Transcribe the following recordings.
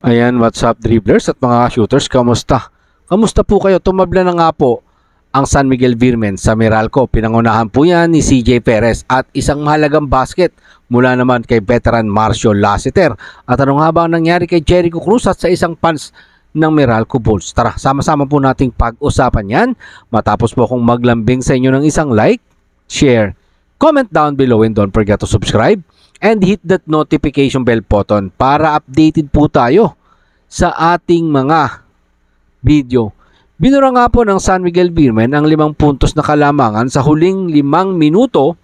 Ayan, what's up dribblers at mga shooters, kamusta? Kamusta po kayo? Tumabla na nga po ang San Miguel Beermen sa Meralco. Pinangunahan po yan ni CJ Perez at isang mahalagang basket mula naman kay veteran Marcio Lassiter. At ano nga ba ang nangyari kay Jericho Cruz at sa isang fans ng Meralco Bulls? Tara, sama-sama po nating pag-usapan yan. Matapos po akong maglambing sa inyo ng isang like, share, comment down below and don't forget to subscribe and hit that notification bell button para updated po tayo sa ating mga video. Binura nga po ng San Miguel Beermen ang 5 puntos na kalamangan sa huling 5 minuto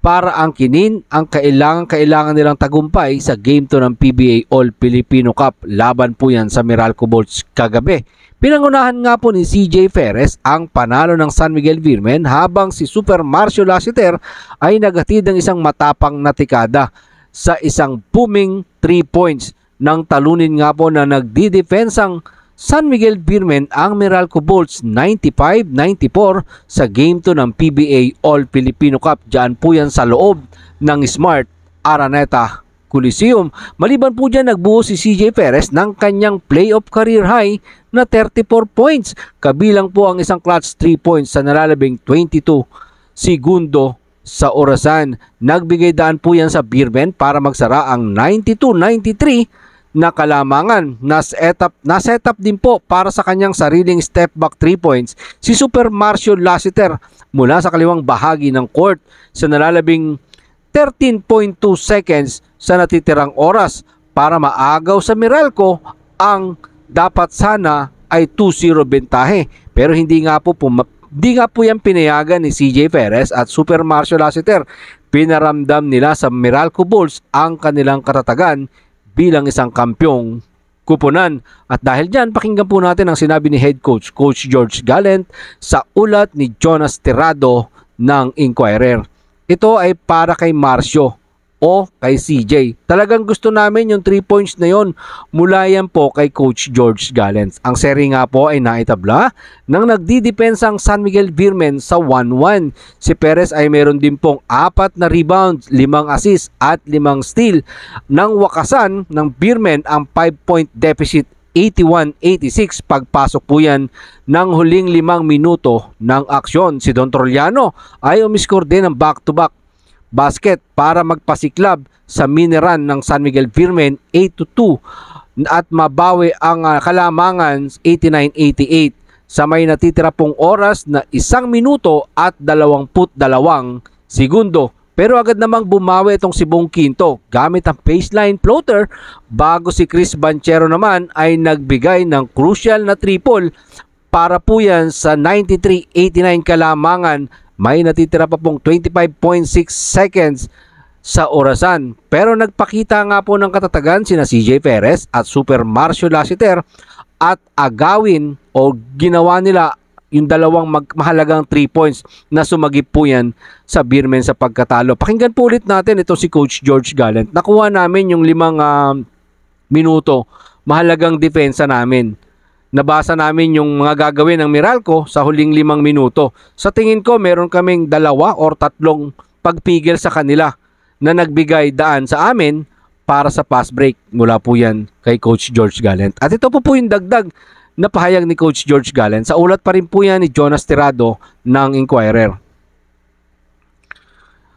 para angkinin ang kailangan nilang tagumpay sa Game 2 ng PBA All-Filipino Cup. Laban po yan sa Meralco Bulls kagabi. Pinangunahan nga po ni CJ Perez ang panalo ng San Miguel Beermen habang si Super Marcio Lassiter ay naghatid ng isang matapang na tikada sa isang booming 3 points nang talunin nga po na nagdidefensang San Miguel Beermen ang Meralco Bulls 95-94 sa Game 2 ng PBA All-Filipino Cup. Diyan po yan sa loob ng Smart Araneta Coliseum. Maliban po dyan, nagbuo si CJ Perez ng kanyang playoff career high na 34 points. Kabilang po ang isang clutch 3 points sa nalalabing 22 segundo sa orasan. Nagbigay daan po yan sa Beermen para magsara ang 92-93 na kalamangan. Na-set up din po para sa kanyang sariling step back 3 points si Super Marcio Lassiter mula sa kaliwang bahagi ng court sa nalalabing 13.2 seconds sa natitirang oras para maagaw sa Meralco ang dapat sana ay 2-0 bentahe. Pero hindi nga po yan pinayagan ni CJ Perez at Super Marcio Lassiter. Pinaramdam nila sa Meralco Bulls ang kanilang katatagan bilang isang kampyong kupunan. At dahil dyan, pakinggan po natin ang sinabi ni head coach, Coach George Gallant, sa ulat ni Jonas Tirado ng Inquirer. Ito ay para kay Marcio o kay CJ. Talagang gusto namin yung 3 points na yon mula yan po kay Coach George Gallant. Ang seri nga po ay naitabla nang nagdidepensang San Miguel Beermen sa 1-1. Si Perez ay meron din pong 4 na rebounds, 5 assists at 5 steal. Nang wakasan ng Beermen ang 5-point deficit 81-86 pagpasok po yan ng huling 5 minuto ng aksyon. Si Don Troliano ay umiscore din ng back-to-back basket para magpasiklab sa mini-run ng San Miguel Beermen 8-2 at mabawi ang kalamangan 89-88 sa may natitira pong oras na 1 minuto at 22 segundo. Pero agad namang bumawi itong si Bong Quinto gamit ang baseline floater bago si Chris Banchero naman ay nagbigay ng crucial na triple para po yan sa 93-89 kalamangan. May natitira pa pong 25.6 seconds sa orasan. Pero nagpakita nga po ng katatagan sina CJ Perez at Super Marcio Lassiter at agawin o ginawa nila yung dalawang mahalagang 3 points na sumagip po yan sa Beermen sa pagkatalo. Pakinggan po ulit natin ito si Coach George Gallant. Nakuha namin yung 5 minuto, mahalagang depensa namin. Nabasa namin yung mga gagawin ng Meralco sa huling 5 minuto. Sa tingin ko, meron kaming 2 or 3 pagpigil sa kanila na nagbigay daan sa amin para sa pass break. Mula po yan kay Coach George Gallant. At ito po yung dagdag na pahayag ni Coach George Gallant. Sa ulat pa rin po yan ni Jonas Tirado ng Inquirer.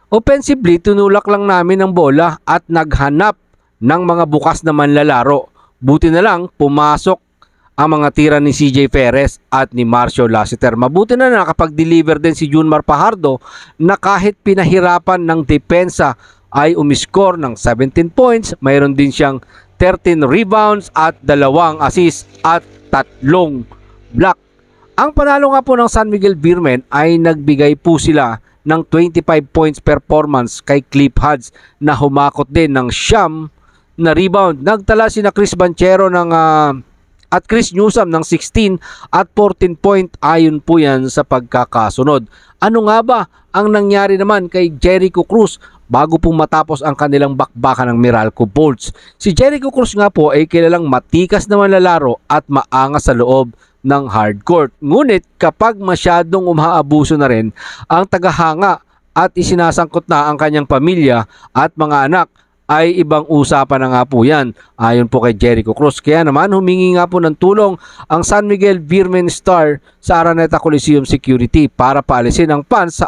Offensively, tinulak lang namin ang bola at naghanap ng mga bukas na manlalaro. Buti na lang pumasok ang mga tira ni CJ Perez at ni Marcio Lassiter. Mabuti na nakapag-deliver din si Junmar Pajardo na kahit pinahirapan ng depensa ay umiscore ng 17 points. Mayroon din siyang 13 rebounds at 2 assists at 3 block. Ang panalo nga po ng San Miguel Beermen ay nagbigay po sila ng 25 points performance kay Cliff Hodge na humakot din ng 9 na rebound. Nagtala sina Chris Banchero at Chris Newsom ng 16 at 14 point ayon po yan sa pagkakasunod. Ano nga ba ang nangyari naman kay Jericho Cruz bago po matapos ang kanilang bakbakan ng Meralco Bulls? Si Jericho Cruz nga po ay kilalang matikas na manlalaro at maangas sa loob ng hardcourt. Ngunit kapag masyadong umaabuso na rin ang tagahanga at isinasangkot na ang kanyang pamilya at mga anak, ay ibang usapan na nga po yan ayon po kay Jericho Cruz. Kaya naman humingi nga po ng tulong ang San Miguel Beermen Star sa Araneta Coliseum Security para paalisin ang fans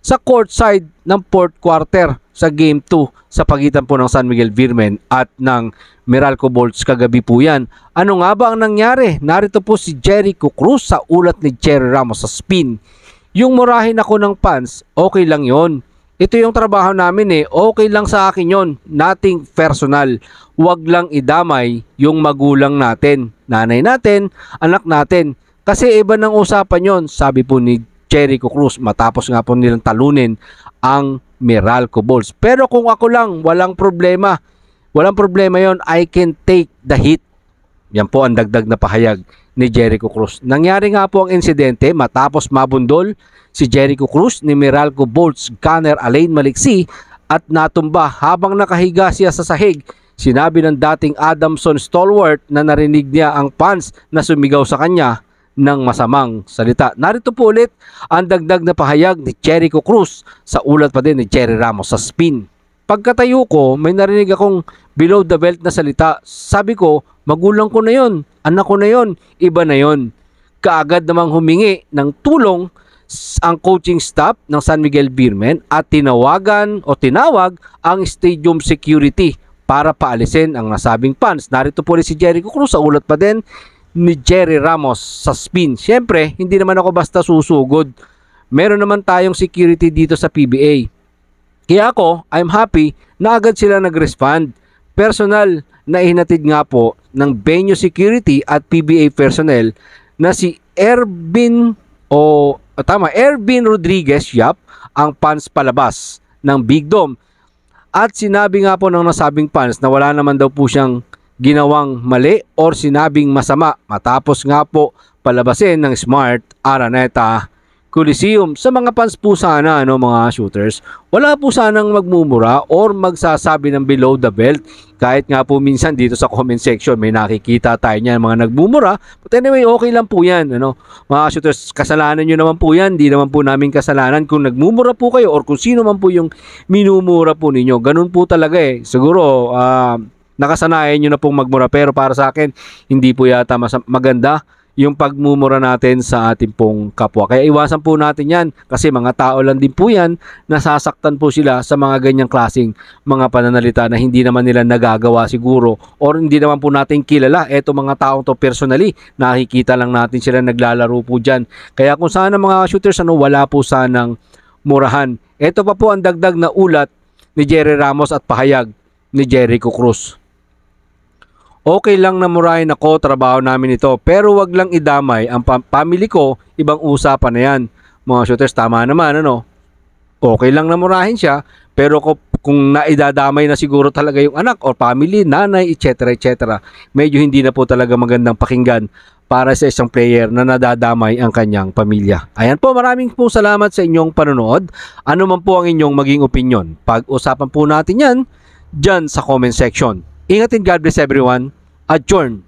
sa court side ng fourth quarter sa Game 2 sa pagitan po ng San Miguel Beermen at ng Meralco Bolts kagabi po yan. Ano nga ba ang nangyari? Narito po si Jericho Cruz sa ulat ni Jerry Ramos sa spin. Yung murahin ako ng fans, okay lang yon. Ito yung trabaho namin okay lang sa akin yon, nothing personal. Huwag lang idamay yung magulang natin, nanay natin, anak natin. Kasi iba ng usapan yon, sabi po ni Jericho Cruz matapos nga po nilang talunin ang Meralco Bolts. Pero kung ako lang, walang problema. Walang problema yon, I can take the hit. Yan po ang dagdag na pahayag ni Jericho Cruz. Nangyari nga po ang insidente matapos mabundol si Jericho Cruz ni Meralco Bolts gunner Alain Maliksi at natumba habang nakahiga siya sa sahig. Sinabi ng dating Adamson stalwart na narinig niya ang fans na sumigaw sa kanya ng masamang salita. Narito po ulit ang dagdag na pahayag ni Jericho Cruz sa ulat pa din ni Jerry Ramos sa spin. Pagkatayo ko, may narinig akong below the belt na salita. Sabi ko, magulang ko na yon, anak ko na yon, iba na yon. Kaagad namang humingi ng tulong ang coaching staff ng San Miguel Beermen at tinawag ang stadium security para paalisin ang nasabing fans. Narito po rin si Jericho Cruz sa ulat pa din ni Jerry Ramos sa spin. Siyempre, hindi naman ako basta susugod. Meron naman tayong security dito sa PBA. Kaya ako, I'm happy na agad sila nag-respond. Personal na ihinatid nga po ng venue security at PBA personnel na si Ervin Rodriguez Yap ang fans palabas ng Big Dome. At sinabi nga po ng nasabing fans na wala naman daw po siyang ginawang mali or sinabing masama matapos nga po palabasin ng Smart Araneta Coliseum. Sa mga fans po sana, mga shooters, wala po sanang magmumura or magsasabi ng below the belt. Kahit nga po minsan dito sa comment section may nakikita tayo niyan mga nagmumura. But anyway, okay lang po yan. Mga shooters, kasalanan nyo naman po yan. Di naman po namin kasalanan kung nagmumura po kayo or kung sino man po yung minumura po ninyo. Ganun po talaga Siguro, nakasanayan nyo na pong magmura. Pero para sa akin, hindi po yata maganda yung pagmumura natin sa ating pong kapwa. Kaya iwasan po natin yan kasi mga tao lang din po yan, nasasaktan po sila sa mga ganyang klaseng mga pananalita na hindi naman nila nagagawa siguro or hindi naman po natin kilala. Eto mga taong to personally, nakikita lang natin sila naglalaro po dyan. Kaya kung sana mga shooters, wala po sanang murahan. Eto pa po ang dagdag na ulat ni Jerry Ramos at pahayag ni Jericho Cruz. Okay lang na murahin ako, trabaho namin ito. Pero wag lang idamay ang family ko, ibang usapan na yan. Mga shooters, tama naman, Okay lang na murahin siya, pero kung naidadamay na siguro talaga yung anak or family, nanay, etc. Medyo hindi na po talaga magandang pakinggan para sa isang player na nadadamay ang kanyang pamilya. Ayan po, maraming po salamat sa inyong panonood. Ano man po ang inyong maging opinion, pag-usapan po natin yan dyan sa comment section. Ingatin, God bless everyone. Adjourn.